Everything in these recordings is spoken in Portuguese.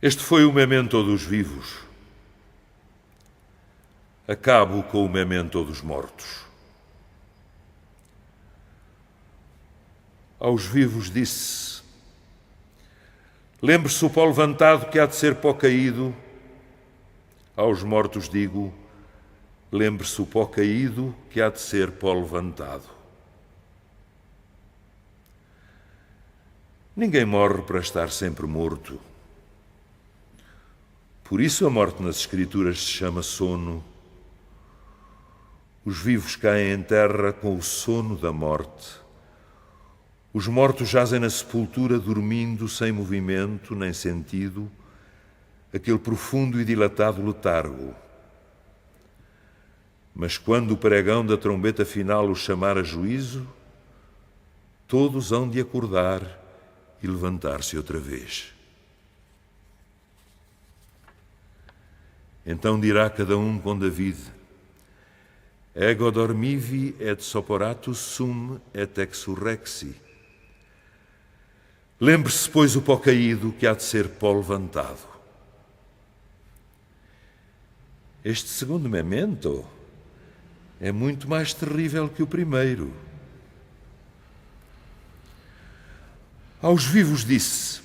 Este foi o memento dos vivos. Acabo com o memento dos mortos. Aos vivos disse: lembre-se o pó levantado que há de ser pó caído. Aos mortos digo: lembre-se o pó caído que há de ser pó levantado. Ninguém morre para estar sempre morto. Por isso a morte nas Escrituras se chama sono. Os vivos caem em terra com o sono da morte. Os mortos jazem na sepultura, dormindo, sem movimento nem sentido, aquele profundo e dilatado letargo. Mas quando o pregão da trombeta final os chamar a juízo, todos hão de acordar e levantar-se outra vez. Então dirá cada um com David: Ego dormivi et soporatus sum et exsurrexi. Lembre-se, pois, o pó caído que há de ser pó levantado. Este segundo memento é muito mais terrível que o primeiro. Aos vivos disse: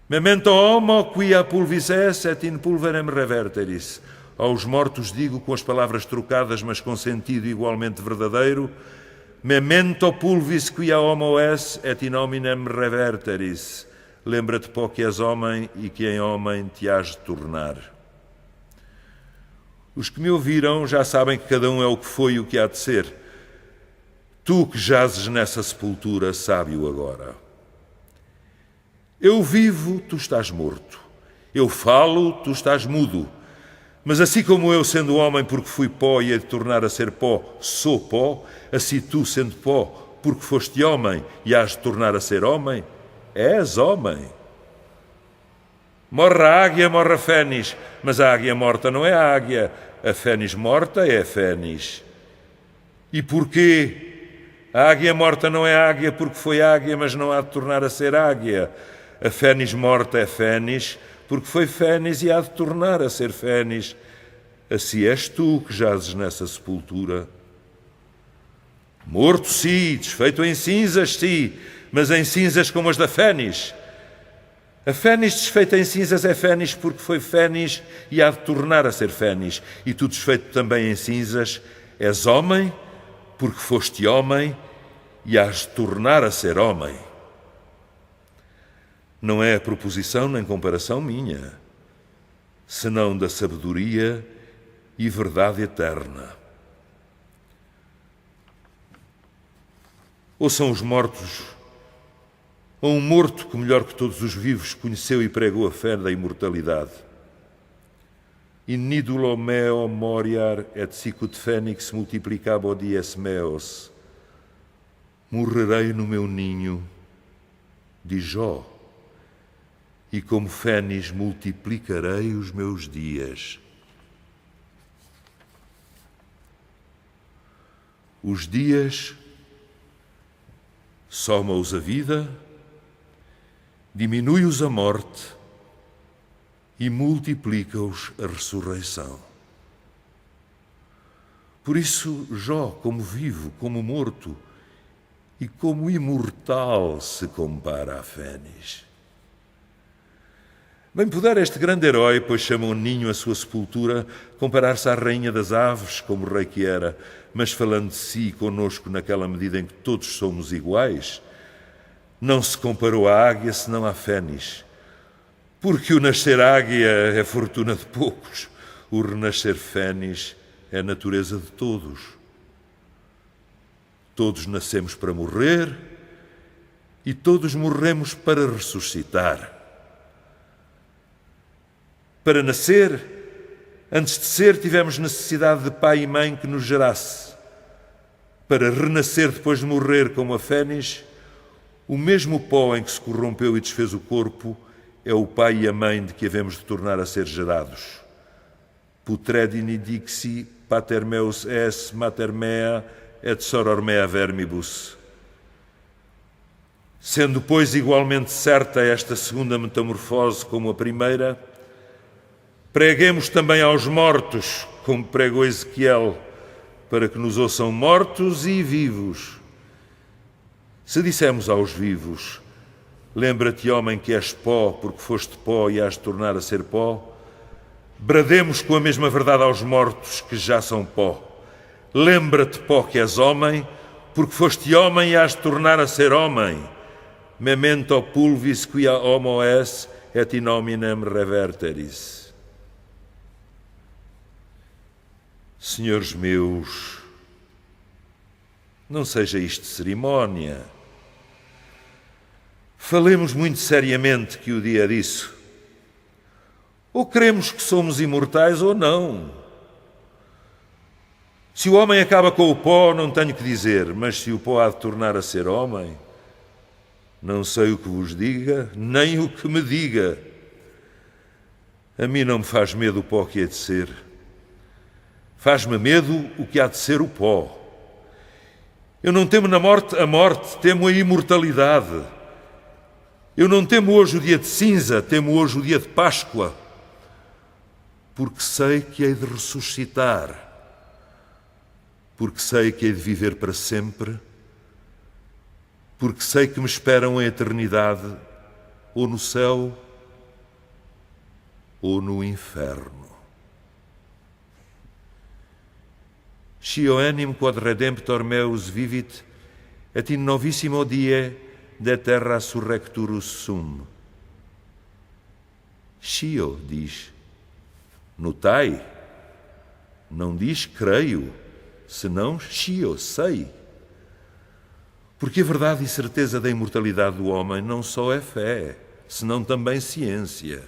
Memento homo quia pulvis es et in pulverem reverteris. Aos mortos digo com as palavras trocadas, mas com sentido igualmente verdadeiro: Memento pulvis quia homo es et in hominem reverteris. Lembra-te, pó, que és homem e que em homem te hás de tornar. Os que me ouviram já sabem que cada um é o que foi e o que há de ser. Tu que jazes nessa sepultura, sabe-o agora. Eu vivo, tu estás morto. Eu falo, tu estás mudo. Mas assim como eu, sendo homem, porque fui pó e hei de tornar a ser pó, sou pó, assim tu, sendo pó, porque foste homem e hás de tornar a ser homem, és homem. Morre a águia, morre a fénis, mas a águia morta não é a águia, a fénis morta é a fénis. E porquê? A águia morta não é águia porque foi águia, mas não há de tornar a ser águia. A fénis morta é fénis, porque foi fénis e há de tornar a ser fénis. Assim és tu que jazes nessa sepultura. Morto, sim, desfeito em cinzas, sim, mas em cinzas como as da fénis. A fénis desfeita em cinzas é fénis porque foi fénis e há de tornar a ser fénis. E tu, desfeito também em cinzas, és homem porque foste homem e hás de tornar a ser homem. Não é a proposição nem comparação minha, senão da sabedoria e verdade eterna. Ouçam os mortos, ou um morto que, melhor que todos os vivos, conheceu e pregou a fé da imortalidade. In nidulo meo moriar et sicut fênix multiplicabo dies meos. Morrerei no meu ninho, diz Jó, e como fénis multiplicarei os meus dias. Os dias soma-os a vida, diminui-os a morte e multiplica-os a ressurreição. Por isso, Jó, como vivo, como morto e como imortal, se compara a fénis. Bem pudera este grande herói, pois chamam ninho a sua sepultura, comparar-se à rainha das aves, como rei que era, mas falando de si e conosco naquela medida em que todos somos iguais, não se comparou à águia senão à fénis, porque o nascer águia é fortuna de poucos, o renascer fénis é a natureza de todos. Todos nascemos para morrer e todos morremos para ressuscitar. Para nascer, antes de ser, tivemos necessidade de pai e mãe que nos gerasse. Para renascer depois de morrer como a fénis, o mesmo pó em que se corrompeu e desfez o corpo é o pai e a mãe de que havemos de tornar a ser gerados. Putredini dixi pater meus es mater mea et soror mea vermibus. Sendo, pois, igualmente certa esta segunda metamorfose como a primeira, preguemos também aos mortos, como pregou Ezequiel, para que nos ouçam mortos e vivos. Se dissemos aos vivos, lembra-te, homem, que és pó, porque foste pó e has de tornar a ser pó, brademos com a mesma verdade aos mortos, que já são pó. Lembra-te, pó, que és homem, porque foste homem e has de tornar a ser homem. Memento pulvis quia homo es, et in hominem reverteris. Senhores meus, não seja isto cerimónia. Falemos muito seriamente que o dia é disso. Ou queremos que somos imortais ou não. Se o homem acaba com o pó, não tenho que dizer, mas se o pó há de tornar a ser homem, não sei o que vos diga, nem o que me diga. A mim não me faz medo o pó que há de ser. Faz-me medo o que há de ser o pó. Eu não temo na morte a morte, temo a imortalidade. Eu não temo hoje o dia de cinza, temo hoje o dia de Páscoa, porque sei que hei de ressuscitar, porque sei que hei de viver para sempre, porque sei que me esperam a eternidade, ou no céu, ou no inferno. Scio enim quod redemptor meus vivit, et in novissimo die de terra surrecturus sum. Scio diz, notai, não diz creio, senão scio, sei. Porque a verdade e certeza da imortalidade do homem não só é fé, senão também ciência.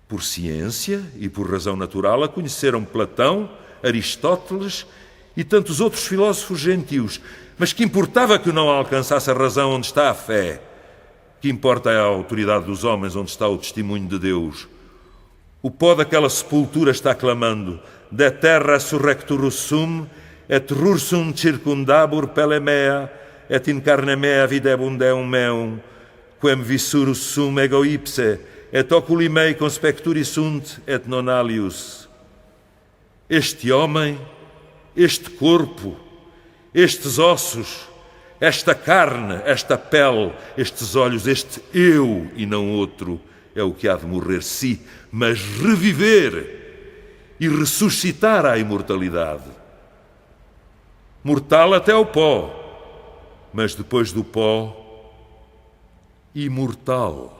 Por ciência e por razão natural a conheceram Platão, Aristóteles e tantos outros filósofos gentios, mas que importava que não alcançasse a razão onde está a fé? Que importa é a autoridade dos homens onde está o testemunho de Deus? O pó daquela sepultura está clamando, de terra surrecturus sum, et rursum circundabur pelle mea, et in carne mea videbunt deum meum, quem vissurus sum ego ipse, et oculi mei conspecturi sunt, et non alius. Este homem, este corpo, estes ossos, esta carne, esta pele, estes olhos, este eu e não outro, é o que há de morrer, sim, mas reviver e ressuscitar à imortalidade. Mortal até o pó, mas depois do pó, imortal.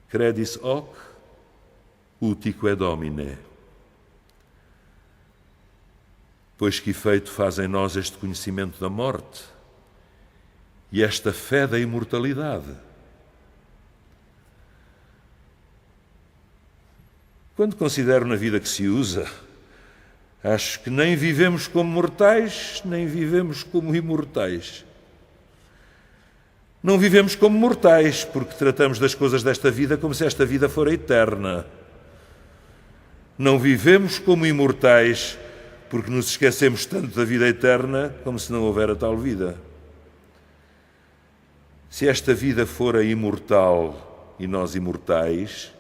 Credis hoc, utique Domine. Pois que efeito faz em nós este conhecimento da morte e esta fé da imortalidade? Quando considero na vida que se usa, acho que nem vivemos como mortais, nem vivemos como imortais. Não vivemos como mortais, porque tratamos das coisas desta vida como se esta vida fora eterna. Não vivemos como imortais, porque nos esquecemos tanto da vida eterna como se não houvera tal vida. Se esta vida fora imortal e nós imortais,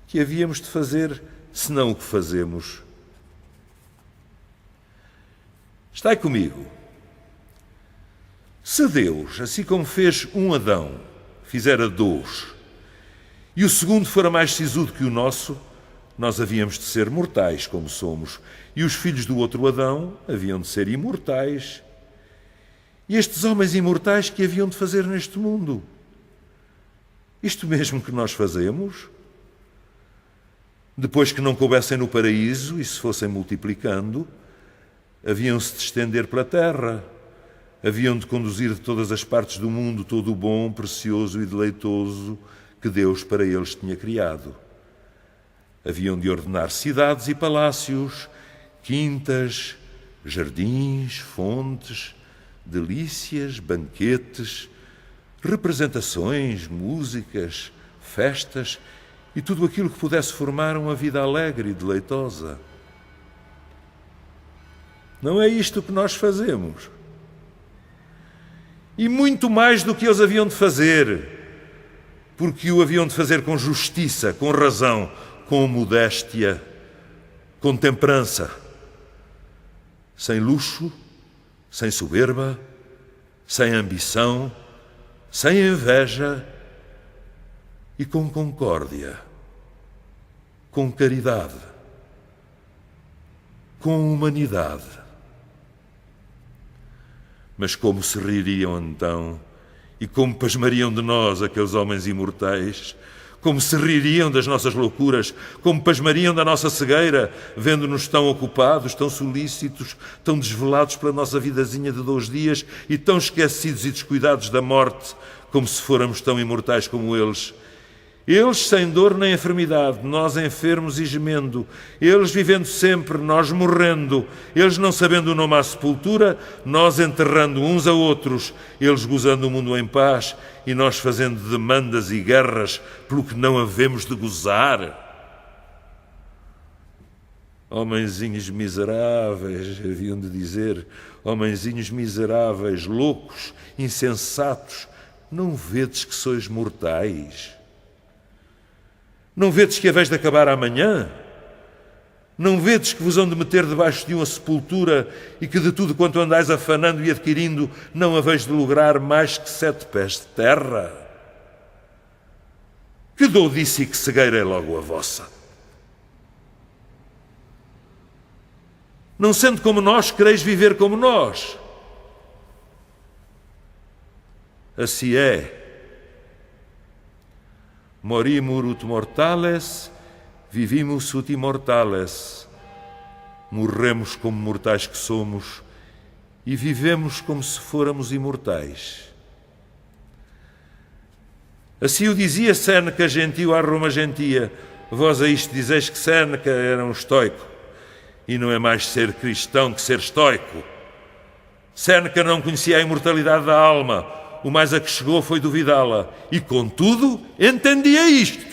que havíamos de fazer senão o que fazemos? Estai comigo. Se Deus, assim como fez um Adão, fizera dois, e o segundo fora mais sisudo que o nosso, nós havíamos de ser mortais como somos, e os filhos do outro Adão haviam de ser imortais. E estes homens imortais que haviam de fazer neste mundo? Isto mesmo que nós fazemos? Depois que não coubessem no paraíso e se fossem multiplicando, haviam-se de estender pela terra, haviam de conduzir de todas as partes do mundo todo o bom, precioso e deleitoso que Deus para eles tinha criado. Haviam de ordenar cidades e palácios, quintas, jardins, fontes, delícias, banquetes, representações, músicas, festas e tudo aquilo que pudesse formar uma vida alegre e deleitosa. Não é isto que nós fazemos. e muito mais do que eles haviam de fazer, porque o haviam de fazer com justiça, com razão, com modéstia, com temperança, sem luxo, sem soberba, sem ambição, sem inveja e com concórdia, com caridade, com humanidade. Mas como se ririam então, e como pasmariam de nós aqueles homens imortais, como se ririam das nossas loucuras, como pasmariam da nossa cegueira, vendo-nos tão ocupados, tão solícitos, tão desvelados pela nossa vidazinha de 2 dias e tão esquecidos e descuidados da morte, como se fôramos tão imortais como eles. Eles sem dor nem enfermidade, nós enfermos e gemendo. Eles vivendo sempre, nós morrendo. Eles não sabendo o nome à sepultura, nós enterrando uns a outros. Eles gozando o mundo em paz e nós fazendo demandas e guerras pelo que não havemos de gozar. Homenzinhos miseráveis, haviam de dizer, homenzinhos miseráveis, loucos, insensatos, não vedes que sois mortais? Não vedes que haveis de acabar amanhã? Não vedes que vos hão de meter debaixo de uma sepultura e que de tudo quanto andais afanando e adquirindo não haveis de lograr mais que 7 pés de terra? Que dou disse e que cegueira é logo a vossa? Não sendo como nós, quereis viver como nós. Assim é. Morimur ut mortales, vivimus ut immortales. Morremos como mortais que somos e vivemos como se fôramos imortais. Assim o dizia Séneca gentio à Roma gentia. Vós a isto dizeis que Séneca era um estoico, e não é mais ser cristão que ser estoico. Séneca não conhecia a imortalidade da alma, o mais a que chegou foi duvidá-la, e contudo entendia isto.